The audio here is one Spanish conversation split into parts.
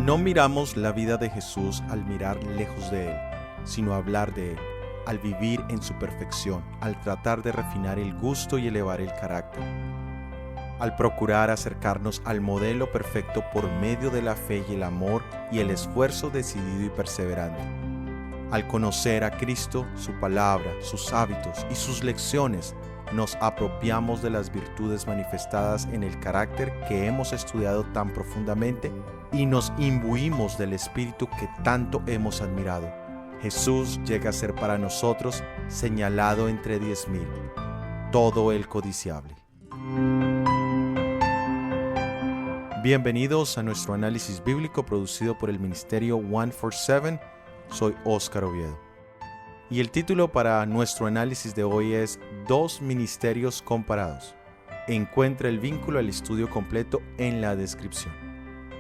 No miramos la vida de Jesús al mirar lejos de Él, sino hablar de Él, al vivir en su perfección, al tratar de refinar el gusto y elevar el carácter, al procurar acercarnos al modelo perfecto por medio de la fe y el amor y el esfuerzo decidido y perseverante. Al conocer a Cristo, su palabra, sus hábitos y sus lecciones, nos apropiamos de las virtudes manifestadas en el carácter que hemos estudiado tan profundamente y nos imbuimos del Espíritu que tanto hemos admirado. Jesús llega a ser para nosotros señalado entre 10,000, todo el codiciable. Bienvenidos a nuestro análisis bíblico producido por el Ministerio 147. Soy Óscar Oviedo. Y el título para nuestro análisis de hoy es Dos ministerios comparados. Encuentra el vínculo al estudio completo en la descripción.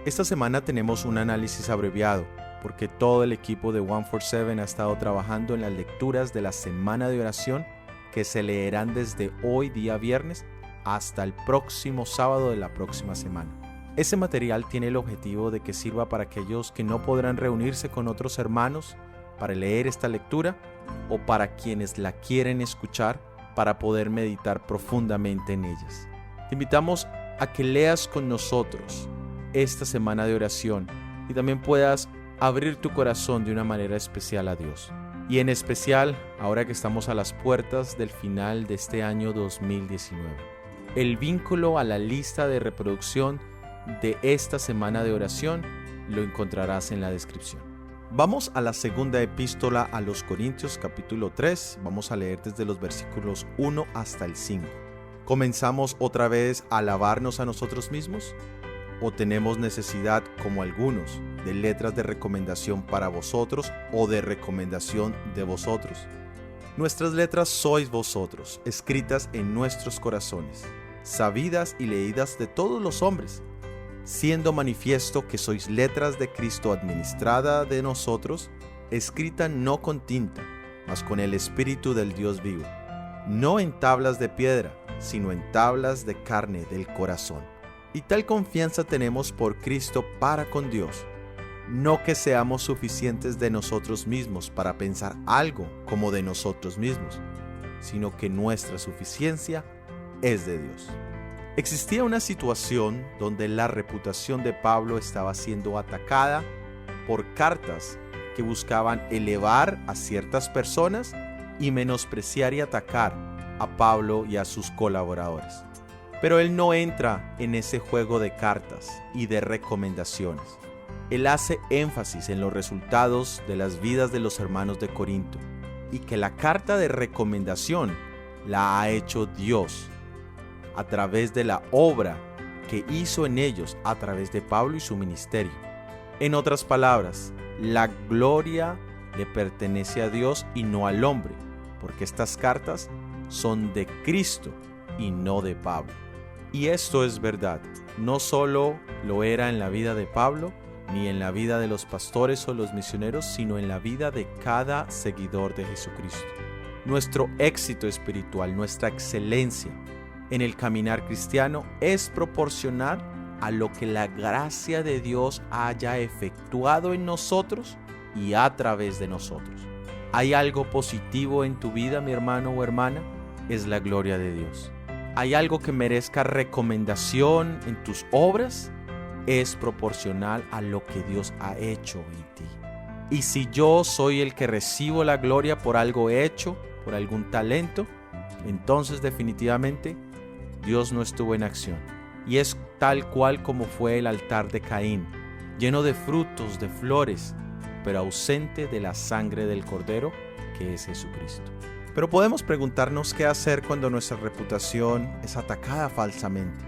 Esta semana tenemos un análisis abreviado porque todo el equipo de 147 ha estado trabajando en las lecturas de la semana de oración que se leerán desde hoy día viernes hasta el próximo sábado de la próxima semana. Ese material tiene el objetivo de que sirva para aquellos que no podrán reunirse con otros hermanos para leer esta lectura o para quienes la quieren escuchar para poder meditar profundamente en ellas. Te invitamos a que leas con nosotros esta semana de oración y también puedas abrir tu corazón de una manera especial a Dios. Y en especial, ahora que estamos a las puertas del final de este año 2019. El vínculo a la lista de reproducción de esta semana de oración lo encontrarás en la descripción. Vamos a la segunda epístola a los Corintios, capítulo 3. Vamos a leer desde los versículos 1 hasta el 5. ¿Comenzamos otra vez a alabarnos a nosotros mismos? ¿O tenemos necesidad, como algunos, de letras de recomendación para vosotros o de recomendación de vosotros? Nuestras letras sois vosotros, escritas en nuestros corazones, sabidas y leídas de todos los hombres, siendo manifiesto que sois letras de Cristo administrada de nosotros, escrita no con tinta, mas con el Espíritu del Dios vivo, no en tablas de piedra, sino en tablas de carne del corazón. Y tal confianza tenemos por Cristo para con Dios, no que seamos suficientes de nosotros mismos para pensar algo como de nosotros mismos, sino que nuestra suficiencia es de Dios. Existía una situación donde la reputación de Pablo estaba siendo atacada por cartas que buscaban elevar a ciertas personas y menospreciar y atacar a Pablo y a sus colaboradores. Pero él no entra en ese juego de cartas y de recomendaciones. Él hace énfasis en los resultados de las vidas de los hermanos de Corinto y que la carta de recomendación la ha hecho Dios a través de la obra que hizo en ellos a través de Pablo y su ministerio. En otras palabras, la gloria le pertenece a Dios y no al hombre, porque estas cartas son de Cristo y no de Pablo. Y esto es verdad, no solo lo era en la vida de Pablo, ni en la vida de los pastores o los misioneros, sino en la vida de cada seguidor de Jesucristo. Nuestro éxito espiritual, nuestra excelencia en el caminar cristiano es proporcional a lo que la gracia de Dios haya efectuado en nosotros y a través de nosotros. ¿Hay algo positivo en tu vida, mi hermano o hermana? Es la gloria de Dios. ¿Hay algo que merezca recomendación en tus obras? Es proporcional a lo que Dios ha hecho en ti. Y si yo soy el que recibo la gloria por algo hecho, por algún talento, entonces definitivamente Dios no estuvo en acción. Y es tal cual como fue el altar de Caín, lleno de frutos, de flores, pero ausente de la sangre del Cordero, que es Jesucristo. Pero podemos preguntarnos qué hacer cuando nuestra reputación es atacada falsamente.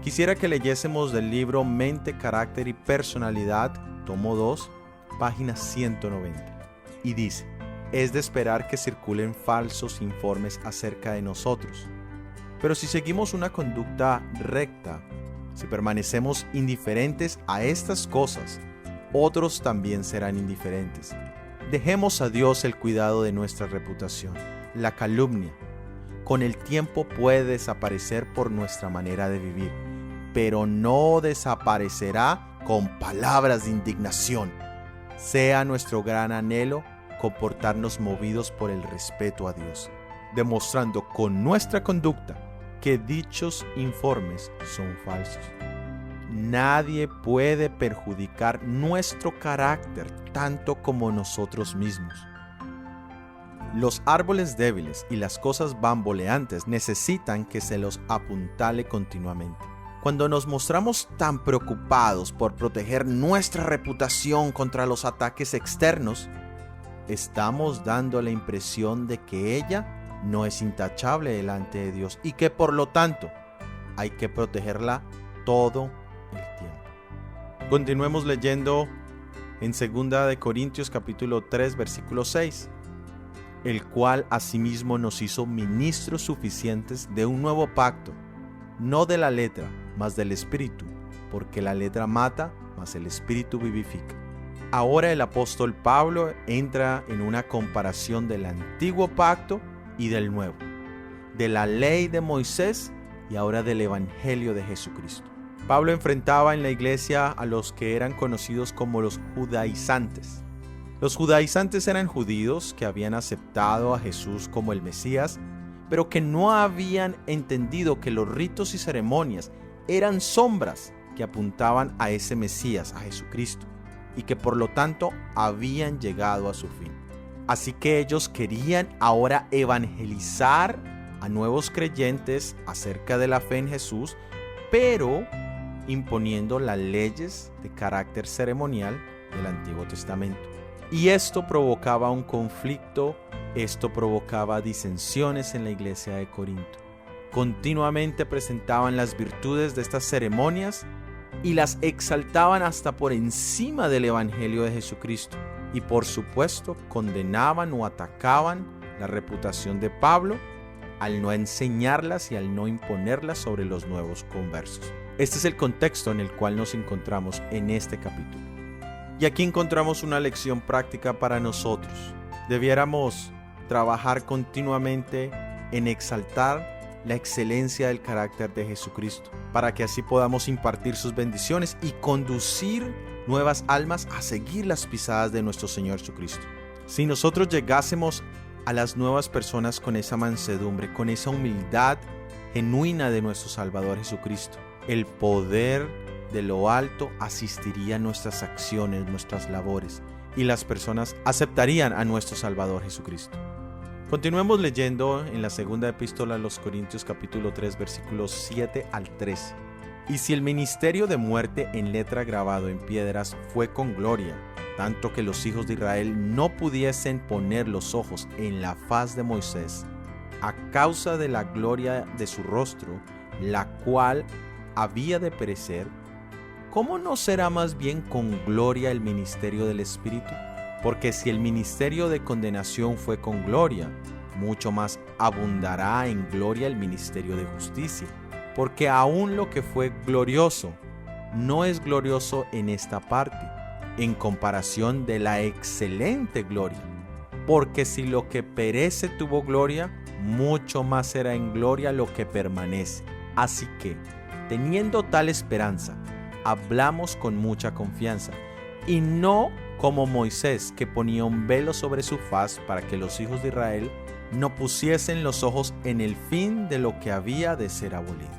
Quisiera que leyésemos del libro Mente, Carácter y Personalidad, tomo 2, página 190. Y dice: es de esperar que circulen falsos informes acerca de nosotros. Pero si seguimos una conducta recta, si permanecemos indiferentes a estas cosas, otros también serán indiferentes. Dejemos a Dios el cuidado de nuestra reputación. La calumnia, con el tiempo puede desaparecer por nuestra manera de vivir, pero no desaparecerá con palabras de indignación. Sea nuestro gran anhelo comportarnos movidos por el respeto a Dios, demostrando con nuestra conducta que dichos informes son falsos. Nadie puede perjudicar nuestro carácter tanto como nosotros mismos. Los árboles débiles y las cosas bamboleantes necesitan que se los apuntale continuamente. Cuando nos mostramos tan preocupados por proteger nuestra reputación contra los ataques externos, estamos dando la impresión de que ella no es intachable delante de Dios y que por lo tanto hay que protegerla todo el tiempo. Continuemos leyendo en 2 Corintios capítulo 3 versículo 6. El cual asimismo nos hizo ministros suficientes de un nuevo pacto, no de la letra, mas del Espíritu, porque la letra mata, mas el Espíritu vivifica. Ahora el apóstol Pablo entra en una comparación del antiguo pacto y del nuevo, de la ley de Moisés y ahora del Evangelio de Jesucristo. Pablo enfrentaba en la iglesia a los que eran conocidos como los judaizantes. Los judaizantes eran judíos que habían aceptado a Jesús como el Mesías, pero que no habían entendido que los ritos y ceremonias eran sombras que apuntaban a ese Mesías, a Jesucristo, y que por lo tanto habían llegado a su fin. Así que ellos querían ahora evangelizar a nuevos creyentes acerca de la fe en Jesús, pero imponiendo las leyes de carácter ceremonial del Antiguo Testamento. Y esto provocaba un conflicto, esto provocaba disensiones en la iglesia de Corinto. Continuamente presentaban las virtudes de estas ceremonias y las exaltaban hasta por encima del Evangelio de Jesucristo. Y por supuesto condenaban o atacaban la reputación de Pablo al no enseñarlas y al no imponerlas sobre los nuevos conversos. Este es el contexto en el cual nos encontramos en este capítulo. Y aquí encontramos una lección práctica para nosotros. Debiéramos trabajar continuamente en exaltar la excelencia del carácter de Jesucristo, para que así podamos impartir sus bendiciones y conducir nuevas almas a seguir las pisadas de nuestro Señor Jesucristo. Si nosotros llegásemos a las nuevas personas con esa mansedumbre, con esa humildad genuina de nuestro Salvador Jesucristo, el poder de lo alto asistiría a nuestras acciones, nuestras labores, y las personas aceptarían a nuestro Salvador Jesucristo. Continuemos leyendo en la segunda epístola a los Corintios capítulo 3 versículos 7 al 13. Y si el ministerio de muerte en letra grabado en piedras fue con gloria, tanto que los hijos de Israel no pudiesen poner los ojos en la faz de Moisés, a causa de la gloria de su rostro, la cual había de perecer, ¿cómo no será más bien con gloria el ministerio del Espíritu? Porque si el ministerio de condenación fue con gloria, mucho más abundará en gloria el ministerio de justicia. Porque aún lo que fue glorioso no es glorioso en esta parte, en comparación de la excelente gloria. Porque si lo que perece tuvo gloria, mucho más será en gloria lo que permanece. Así que, teniendo tal esperanza, hablamos con mucha confianza, y no como Moisés, que ponía un velo sobre su faz para que los hijos de Israel no pusiesen los ojos en el fin de lo que había de ser abolido.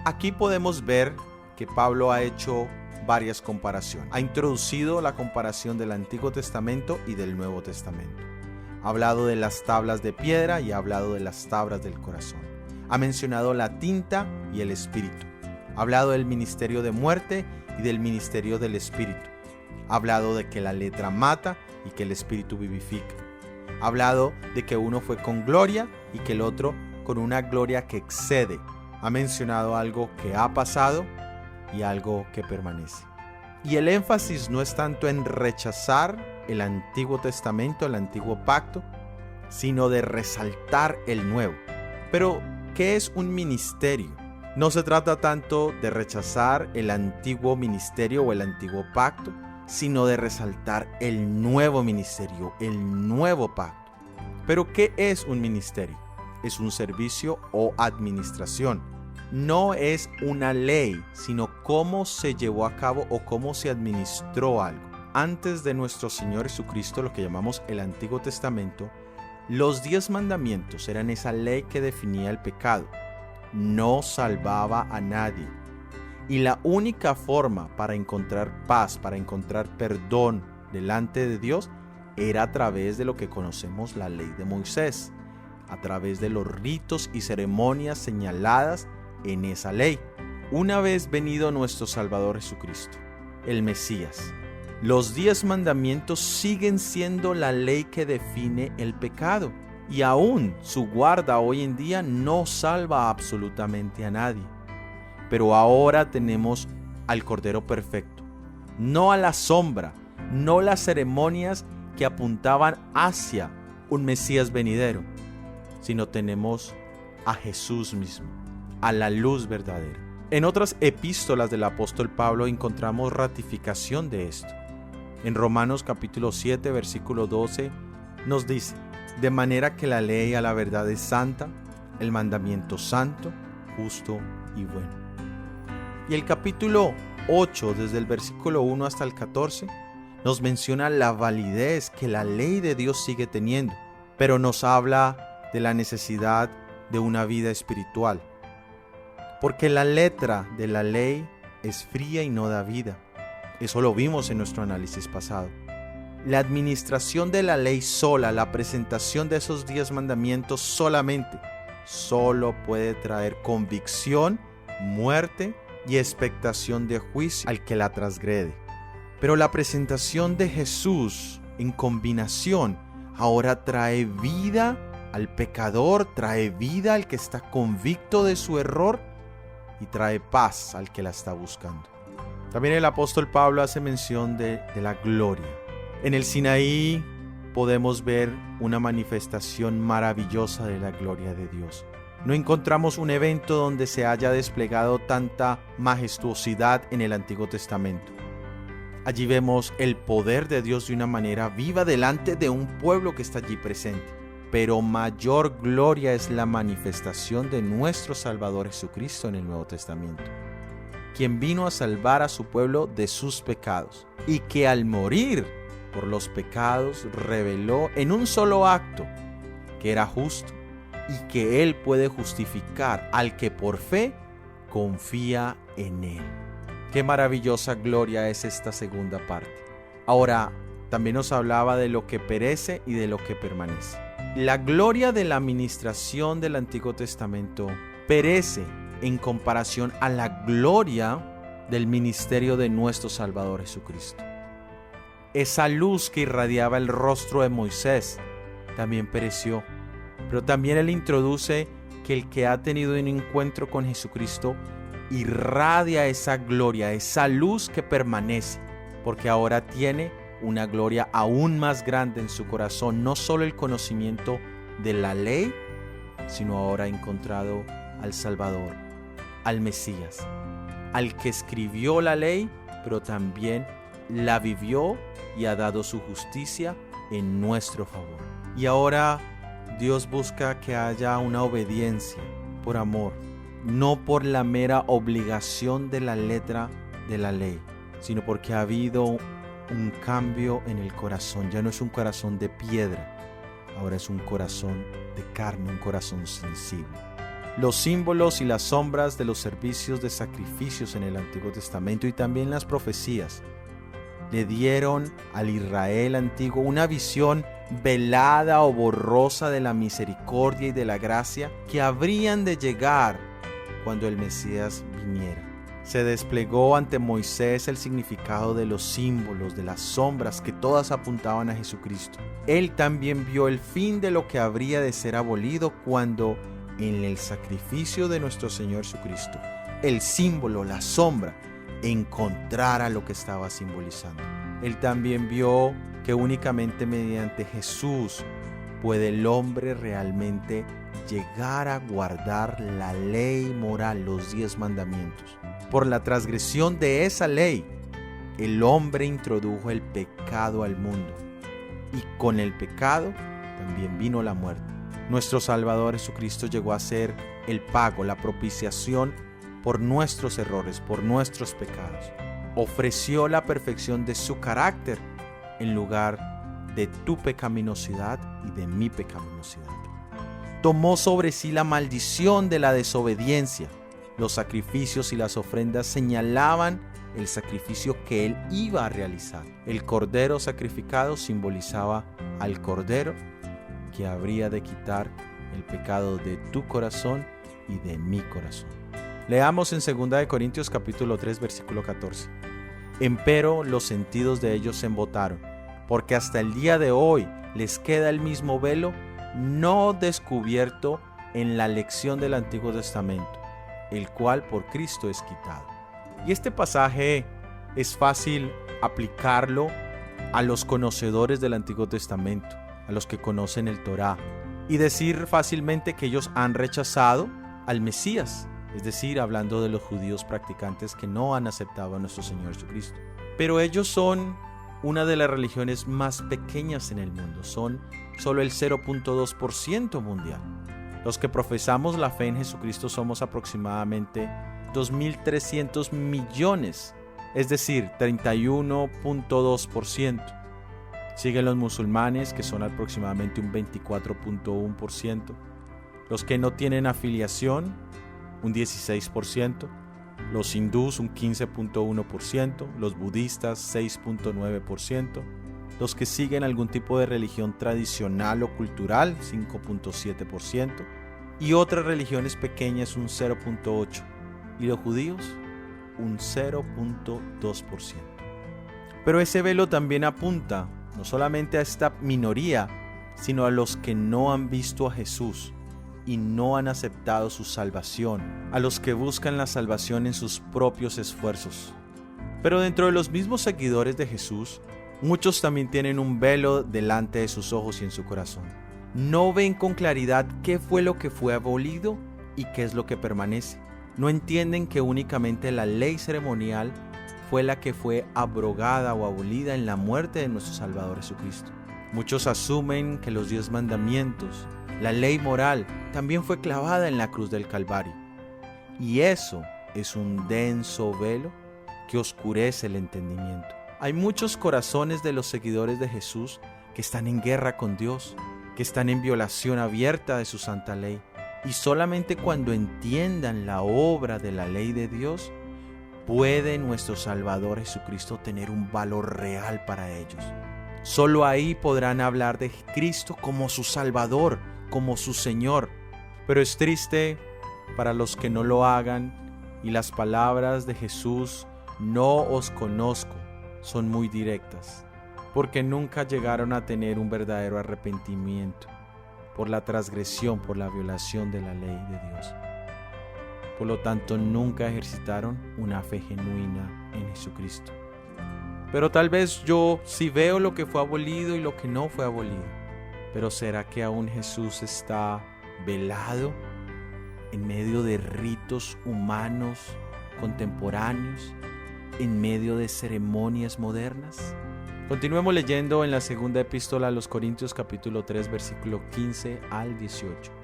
Aquí podemos ver que Pablo ha hecho varias comparaciones. Ha introducido la comparación del Antiguo Testamento y del Nuevo Testamento. Ha hablado de las tablas de piedra y ha hablado de las tablas del corazón. Ha mencionado la tinta y el espíritu. Ha hablado del ministerio de muerte y del ministerio del espíritu. Ha hablado de que la letra mata y que el espíritu vivifica. Ha hablado de que uno fue con gloria y que el otro con una gloria que excede. Ha mencionado algo que ha pasado y algo que permanece. Y el énfasis no es tanto en rechazar el Antiguo Testamento, el Antiguo Pacto, sino de resaltar el Nuevo. Pero, ¿qué es un ministerio? No se trata tanto de rechazar el antiguo ministerio o el antiguo pacto, sino de resaltar el nuevo ministerio, el nuevo pacto. Pero, ¿qué es un ministerio? Es un servicio o administración. no es una ley, sino cómo se llevó a cabo o cómo se administró algo. Antes de nuestro Señor Jesucristo, lo que llamamos el Antiguo Testamento, los 10 mandamientos eran esa ley que definía el pecado. No salvaba a nadie. Y la única forma para encontrar paz, para encontrar perdón delante de Dios, era a través de lo que conocemos la ley de Moisés, a través de los ritos y ceremonias señaladas en esa ley. Una vez venido nuestro Salvador Jesucristo, el Mesías, los 10 mandamientos siguen siendo la ley que define el pecado, y aún su guarda hoy en día no salva absolutamente a nadie. Pero ahora tenemos al Cordero Perfecto, no a la sombra, no las ceremonias que apuntaban hacia un Mesías venidero, sino tenemos a Jesús mismo, a la luz verdadera. En otras epístolas del apóstol Pablo encontramos ratificación de esto. En Romanos capítulo 7, versículo 12, nos dice: de manera que la ley a la verdad es santa, el mandamiento santo, justo y bueno. Y el capítulo 8, desde el versículo 1 hasta el 14, nos menciona la validez que la ley de Dios sigue teniendo, pero nos habla de la necesidad de una vida espiritual. Porque la letra de la ley es fría y no da vida. Eso lo vimos en nuestro análisis pasado. La administración de la ley sola, la presentación de esos 10 mandamientos solo puede traer convicción, muerte y expectación de juicio al que la transgrede. Pero la presentación de Jesús en combinación ahora trae vida al pecador, trae vida al que está convicto de su error y trae paz al que la está buscando. También el apóstol Pablo hace mención de la gloria. En el Sinaí podemos ver una manifestación maravillosa de la gloria de Dios. No encontramos un evento donde se haya desplegado tanta majestuosidad en el Antiguo Testamento. Allí vemos el poder de Dios de una manera viva delante de un pueblo que está allí presente. Pero mayor gloria es la manifestación de nuestro Salvador Jesucristo en el Nuevo Testamento, quien vino a salvar a su pueblo de sus pecados y que al morir por los pecados reveló en un solo acto que era justo y que Él puede justificar al que por fe confía en Él. Qué maravillosa gloria es esta segunda parte. Ahora, también nos hablaba de lo que perece y de lo que permanece. La gloria de la administración del Antiguo Testamento perece en comparación a la gloria del ministerio de nuestro Salvador Jesucristo. Esa luz que irradiaba el rostro de Moisés también pereció, pero también Él introduce que el que ha tenido un encuentro con Jesucristo irradia esa gloria, esa luz que permanece, porque ahora tiene una gloria aún más grande en su corazón, no solo el conocimiento de la ley, sino ahora ha encontrado al Salvador, al Mesías, al que escribió la ley, pero también la vivió y ha dado su justicia en nuestro favor. Y ahora Dios busca que haya una obediencia por amor, no por la mera obligación de la letra de la ley, sino porque ha habido un cambio en el corazón. Ya no es un corazón de piedra, ahora es un corazón de carne, un corazón sensible. Los símbolos y las sombras de los servicios de sacrificios en el Antiguo Testamento y también las profecías le dieron al Israel antiguo una visión velada o borrosa de la misericordia y de la gracia que habrían de llegar cuando el Mesías viniera. Se desplegó ante Moisés el significado de los símbolos, de las sombras que todas apuntaban a Jesucristo. Él también vio el fin de lo que habría de ser abolido cuando en el sacrificio de nuestro Señor Jesucristo, el símbolo, la sombra, encontrara lo que estaba simbolizando. Él también vio que únicamente mediante Jesús puede el hombre realmente llegar a guardar la ley moral, los 10 mandamientos. Por la transgresión de esa ley, el hombre introdujo el pecado al mundo y con el pecado también vino la muerte. Nuestro Salvador Jesucristo llegó a ser el pago, la propiciación por nuestros errores, por nuestros pecados. Ofreció la perfección de su carácter en lugar de tu pecaminosidad y de mi pecaminosidad. Tomó sobre sí la maldición de la desobediencia. Los sacrificios y las ofrendas señalaban el sacrificio que Él iba a realizar. El cordero sacrificado simbolizaba al cordero que habría de quitar el pecado de tu corazón y de mi corazón. Leamos en 2 Corintios capítulo 3 versículo 14. Empero los sentidos de ellos se embotaron, porque hasta el día de hoy les queda el mismo velo no descubierto en la lección del Antiguo Testamento, el cual por Cristo es quitado. Y este pasaje es fácil aplicarlo a los conocedores del Antiguo Testamento, a los que conocen el Torá, y decir fácilmente que ellos han rechazado al Mesías, es decir, hablando de los judíos practicantes que no han aceptado a nuestro Señor Jesucristo. Pero ellos son una de las religiones más pequeñas en el mundo, son solo el 0.2% mundial. Los que profesamos la fe en Jesucristo somos aproximadamente 2.300 millones, es decir, 31.2%. Siguen los musulmanes, que son aproximadamente un 24.1%. Los que no tienen afiliación, un 16%. Los hindús, un 15.1%. Los budistas, 6.9%. Los que siguen algún tipo de religión tradicional o cultural, 5.7%. Y otras religiones pequeñas, un 0.8%. Y los judíos, un 0.2%. Pero ese velo también apunta no solamente a esta minoría, sino a los que no han visto a Jesús y no han aceptado su salvación, a los que buscan la salvación en sus propios esfuerzos. Pero dentro de los mismos seguidores de Jesús, muchos también tienen un velo delante de sus ojos y en su corazón. No ven con claridad qué fue lo que fue abolido y qué es lo que permanece. No entienden que únicamente la ley ceremonial fue la que fue abrogada o abolida en la muerte de nuestro Salvador Jesucristo. Muchos asumen que los 10 mandamientos, la ley moral, también fue clavada en la cruz del Calvario. Y eso es un denso velo que oscurece el entendimiento. Hay muchos corazones de los seguidores de Jesús que están en guerra con Dios, que están en violación abierta de su santa ley. Y solamente cuando entiendan la obra de la ley de Dios, puede nuestro Salvador Jesucristo tener un valor real para ellos. Solo ahí podrán hablar de Cristo como su Salvador, como su Señor. Pero es triste para los que no lo hagan y las palabras de Jesús, no os conozco, son muy directas, porque nunca llegaron a tener un verdadero arrepentimiento por la transgresión, por la violación de la ley de Dios. Por lo tanto, nunca ejercitaron una fe genuina en Jesucristo. Pero tal vez yo sí veo lo que fue abolido y lo que no fue abolido. Pero ¿será que aún Jesús está velado en medio de ritos humanos contemporáneos, en medio de ceremonias modernas? Continuemos leyendo en la segunda epístola a los Corintios capítulo 3 versículo 15 al 18.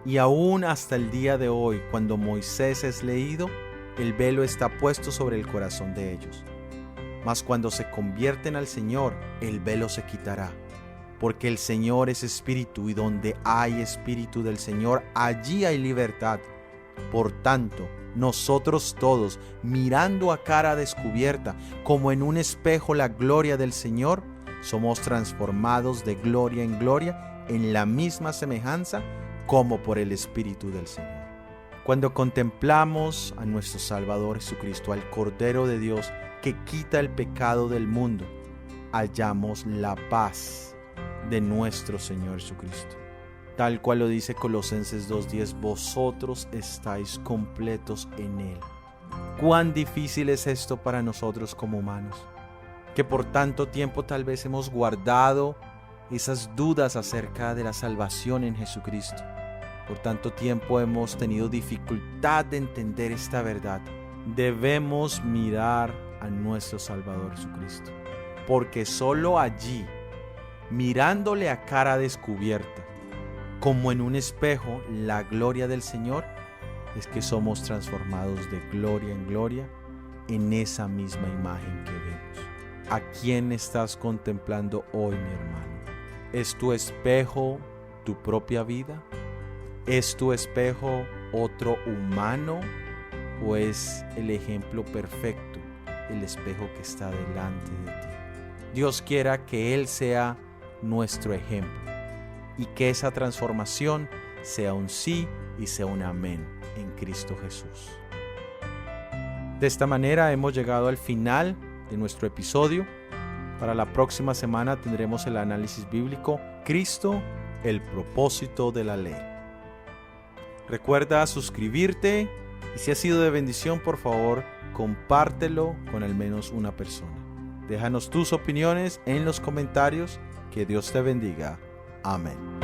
Y aún hasta el día de hoy, cuando Moisés es leído, el velo está puesto sobre el corazón de ellos. Mas cuando se convierten al Señor, el velo se quitará. Porque el Señor es espíritu, y donde hay espíritu del Señor, allí hay libertad. Por tanto, nosotros todos, mirando a cara descubierta, como en un espejo la gloria del Señor, somos transformados de gloria en gloria, en la misma semejanza, como por el Espíritu del Señor. Cuando contemplamos a nuestro Salvador Jesucristo, al Cordero de Dios que quita el pecado del mundo, hallamos la paz de nuestro Señor Jesucristo. Tal cual lo dice Colosenses 2:10, vosotros estáis completos en Él. Cuán difícil es esto para nosotros como humanos, que por tanto tiempo tal vez hemos guardado esas dudas acerca de la salvación en Jesucristo. Por tanto tiempo hemos tenido dificultad de entender esta verdad. Debemos mirar a nuestro Salvador Jesucristo, porque solo allí, mirándole a cara descubierta, como en un espejo la gloria del Señor, es que somos transformados de gloria en gloria en esa misma imagen que vemos. ¿A quién estás contemplando hoy, mi hermano? ¿Es tu espejo tu propia vida? ¿Es tu espejo otro humano? ¿O es el ejemplo perfecto, el espejo que está delante de ti? Dios quiera que Él sea nuestro ejemplo y que esa transformación sea un sí y sea un amén en Cristo Jesús. De esta manera hemos llegado al final de nuestro episodio. Para la próxima semana tendremos el análisis bíblico Cristo, el propósito de la ley. Recuerda suscribirte y si ha sido de bendición, por favor, compártelo con al menos una persona. Déjanos tus opiniones en los comentarios. Que Dios te bendiga. Amén.